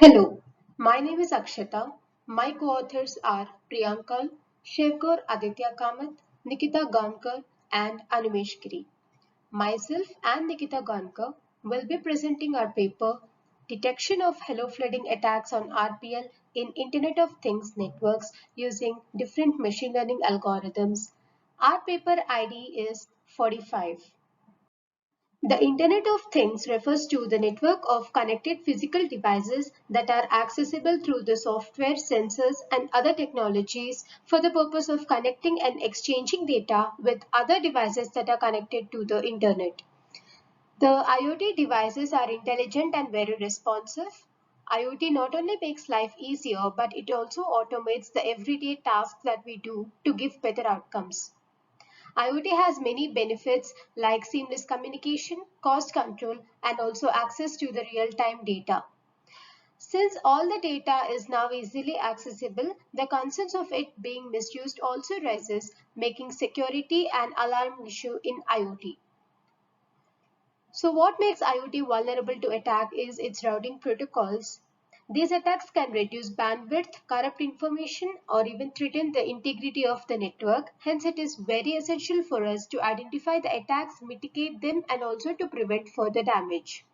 Hello, my name is Akshata. My co-authors are Priyankal, Shevkor Aditya Kamath, Nikita Gankar, and Animesh Giri. Myself and Nikita Gankar will be presenting our paper Detection of Hello Flooding Attacks on RPL in Internet of Things Networks using different machine learning algorithms. Our paper ID is 45. The Internet of Things refers to the network of connected physical devices that are accessible through the software, sensors, and other technologies for the purpose of connecting and exchanging data with other devices that are connected to the Internet. The IoT devices are intelligent and very responsive. IoT not only makes life easier, but it also automates the everyday tasks that we do to give better outcomes. IoT has many benefits like seamless communication, cost control, and also access to the real-time data. Since all the data is now easily accessible, the concerns of it being misused also rises, making security an alarm issue in IoT. So what makes IoT vulnerable to attack is its routing protocols. These attacks can reduce bandwidth, corrupt information, or even threaten the integrity of the network. Hence, it is very essential for us to identify the attacks, mitigate them, and also to prevent further damage.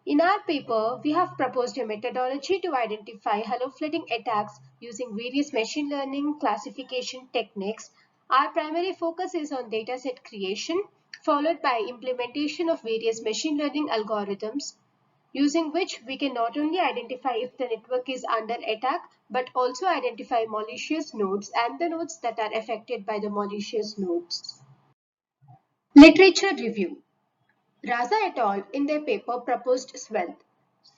In our paper, we have proposed a methodology to identify hello flooding attacks using various machine learning classification techniques. Our primary focus is on dataset creation, followed by implementation of various machine learning algorithms, using which we can not only identify if the network is under attack, but also identify malicious nodes and the nodes that are affected by the malicious nodes. Literature review. Raza et al. In their paper proposed Svelte.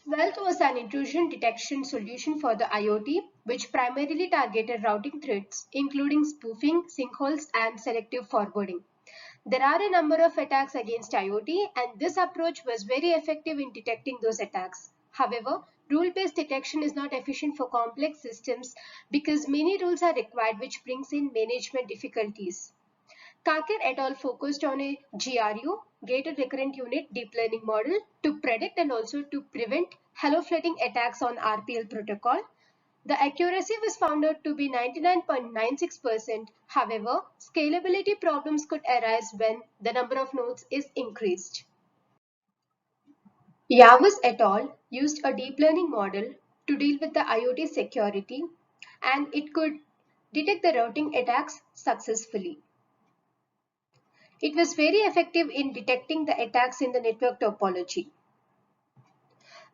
Svelte was an intrusion detection solution for the IoT, which primarily targeted routing threats, including spoofing, sinkholes, and selective forwarding. There are a number of attacks against IoT, and this approach was very effective in detecting those attacks. However, rule-based detection is not efficient for complex systems because many rules are required, which brings in management difficulties. Kakir et al. Focused on a GRU, Gated Recurrent Unit Deep Learning model, to predict and also to prevent hello flooding attacks on RPL protocol. The accuracy was found out to be 99.96%. However, scalability problems could arise when the number of nodes is increased. Yavuz et al. Used a deep learning model to deal with the IoT security, and it could detect the routing attacks successfully. It was very effective in detecting the attacks in the network topology.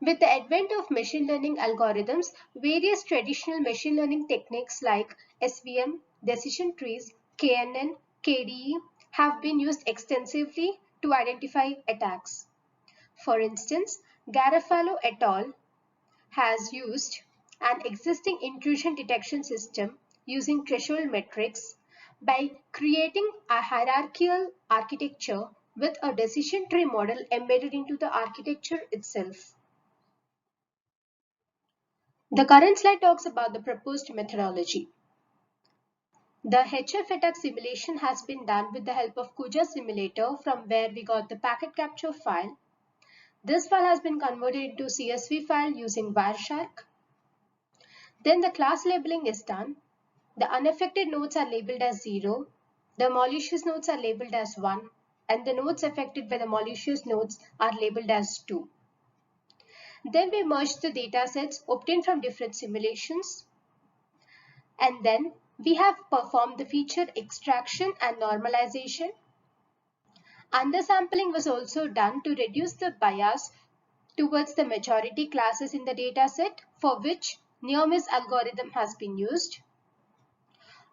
With the advent of machine learning algorithms, various traditional machine learning techniques like SVM, decision trees, KNN, KDE have been used extensively to identify attacks. For instance, Garofalo et al. Has used an existing intrusion detection system using threshold metrics by creating a hierarchical architecture with a decision tree model embedded into the architecture itself. The current slide talks about the proposed methodology. The HF attack simulation has been done with the help of Kuja simulator, from where we got the packet capture file. This file has been converted into CSV file using Wireshark. Then the class labeling is done. The unaffected nodes are labeled as 0, the malicious nodes are labeled as 1, and the nodes affected by the malicious nodes are labeled as 2. Then we merge the data sets obtained from different simulations, and then we have performed the feature extraction and normalization. Undersampling was also done to reduce the bias towards the majority classes in the dataset, for which near-miss algorithm has been used.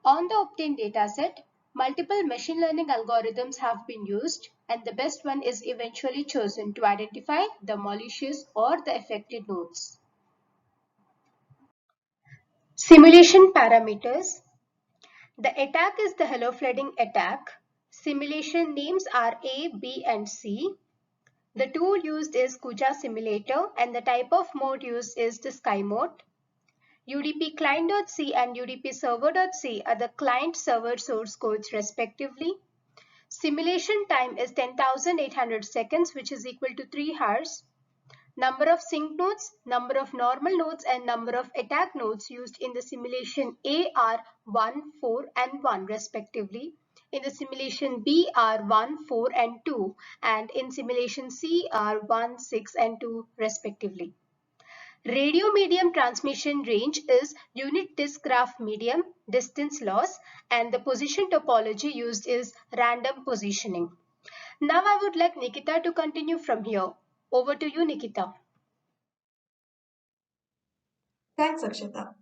On the obtained dataset, multiple machine learning algorithms have been used, and the best one is eventually chosen to identify the malicious or the affected nodes. Simulation parameters. The attack is the hello flooding attack. Simulation names are A, B, and C. The tool used is Kuja simulator, and the type of mode used is the Sky mode. UDP client.c and UDP server.c are the client-server source codes respectively. Simulation time is 10,800 seconds, which is equal to 3 hours. Number of sync nodes, number of normal nodes, and number of attack nodes used in the simulation A are 1, 4, and 1 respectively. In the simulation B are 1, 4, and 2, and in simulation C are 1, 6, and 2 respectively. Radio medium transmission range is unit disk graph medium, distance loss, and the position topology used is random positioning. Now I would like Nikita to continue from here. Over to you, Nikita. Thanks, Akshata.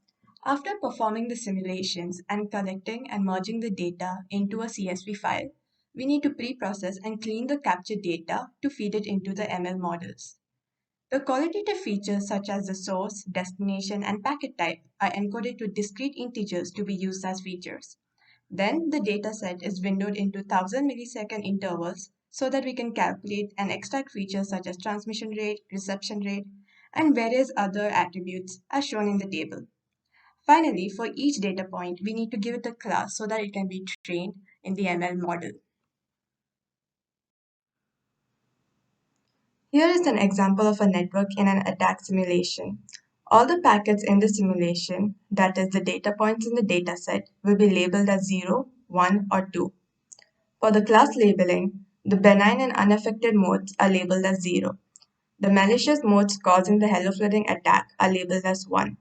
After performing the simulations and collecting and merging the data into a CSV file, we need to pre-process and clean the captured data to feed it into the ML models. The qualitative features such as the source, destination, and packet type are encoded to discrete integers to be used as features. Then the dataset is windowed into 1000 millisecond intervals so that we can calculate and extract features such as transmission rate, reception rate, and various other attributes as shown in the table. Finally, for each data point, we need to give it a class so that it can be trained in the ML model. Here is an example of a network in an attack simulation. All the packets in the simulation, that is the data points in the dataset, will be labeled as 0, 1, or 2. For the class labeling, the benign and unaffected modes are labeled as 0. The malicious modes causing the hello-flooding attack are labeled as 1.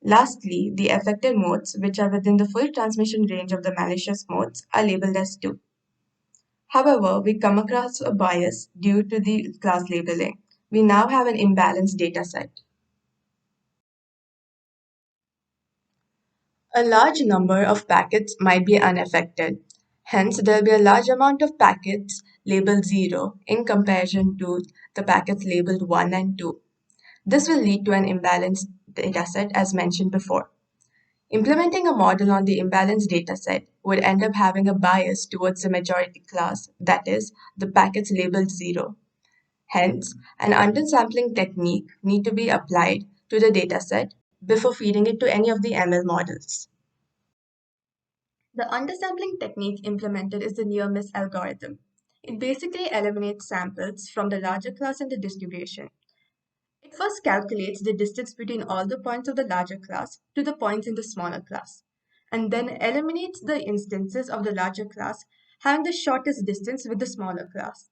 Lastly, the affected modes, which are within the full transmission range of the malicious modes, are labeled as 2. However, we come across a bias due to the class labeling. We now have an imbalanced dataset. A large number of packets might be unaffected. Hence, there will be a large amount of packets labeled 0 in comparison to the packets labeled 1 and 2. This will lead to an imbalanced dataset as mentioned before. Implementing a model on the imbalanced dataset would end up having a bias towards the majority class, that is, the packets labeled 0. Hence, an undersampling technique need to be applied to the dataset before feeding it to any of the ML models. The undersampling technique implemented is the near-miss algorithm. It basically eliminates samples from the larger class in the distribution. It first calculates the distance between all the points of the larger class to the points in the smaller class, and then eliminates the instances of the larger class having the shortest distance with the smaller class.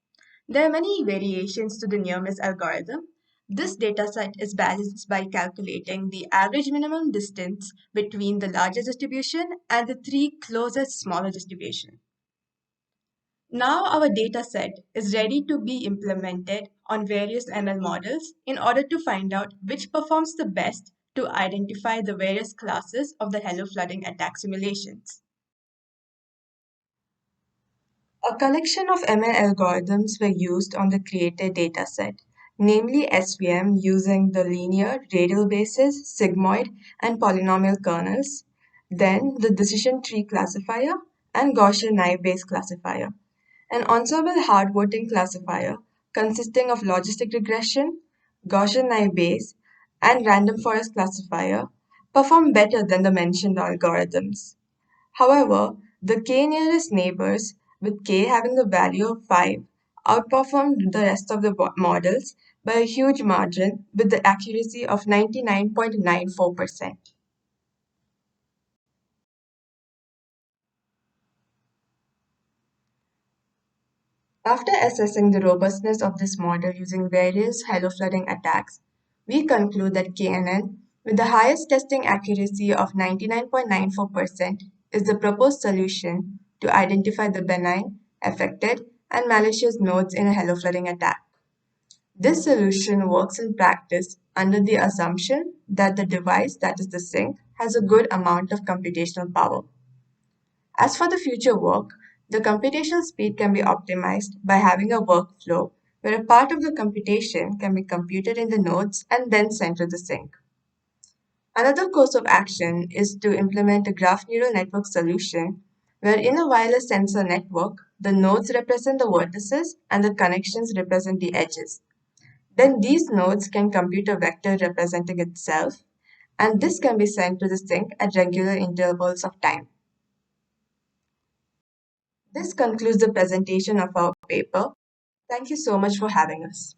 There are many variations to the near-miss algorithm. This dataset is balanced by calculating the average minimum distance between the largest distribution and the three closest smaller distribution. Now our dataset is ready to be implemented on various ML models in order to find out which performs the best to identify the various classes of the hello flooding attack simulations. A collection of ML algorithms were used on the created dataset, namely SVM using the linear, radial basis, sigmoid, and polynomial kernels, then the decision tree classifier and Gaussian naive-Bayes classifier. An ensemble hard voting classifier consisting of logistic regression, Gaussian naive-Bayes, and random forest classifier perform better than the mentioned algorithms. However, the k nearest neighbors, with k having the value of 5, outperformed the rest of the models by a huge margin with the accuracy of 99.94%. After assessing the robustness of this model using various hello flooding attacks, we conclude that KNN, with the highest testing accuracy of 99.94%, is the proposed solution to identify the benign, affected, and malicious nodes in a hello flooding attack. This solution works in practice under the assumption that the device, that is the sink, has a good amount of computational power. As for the future work, the computational speed can be optimized by having a workflow where a part of the computation can be computed in the nodes and then sent to the sink. Another course of action is to implement a graph neural network solution where in a wireless sensor network, the nodes represent the vertices and the connections represent the edges. Then these nodes can compute a vector representing itself, and this can be sent to the sink at regular intervals of time. This concludes the presentation of our paper. Thank you so much for having us.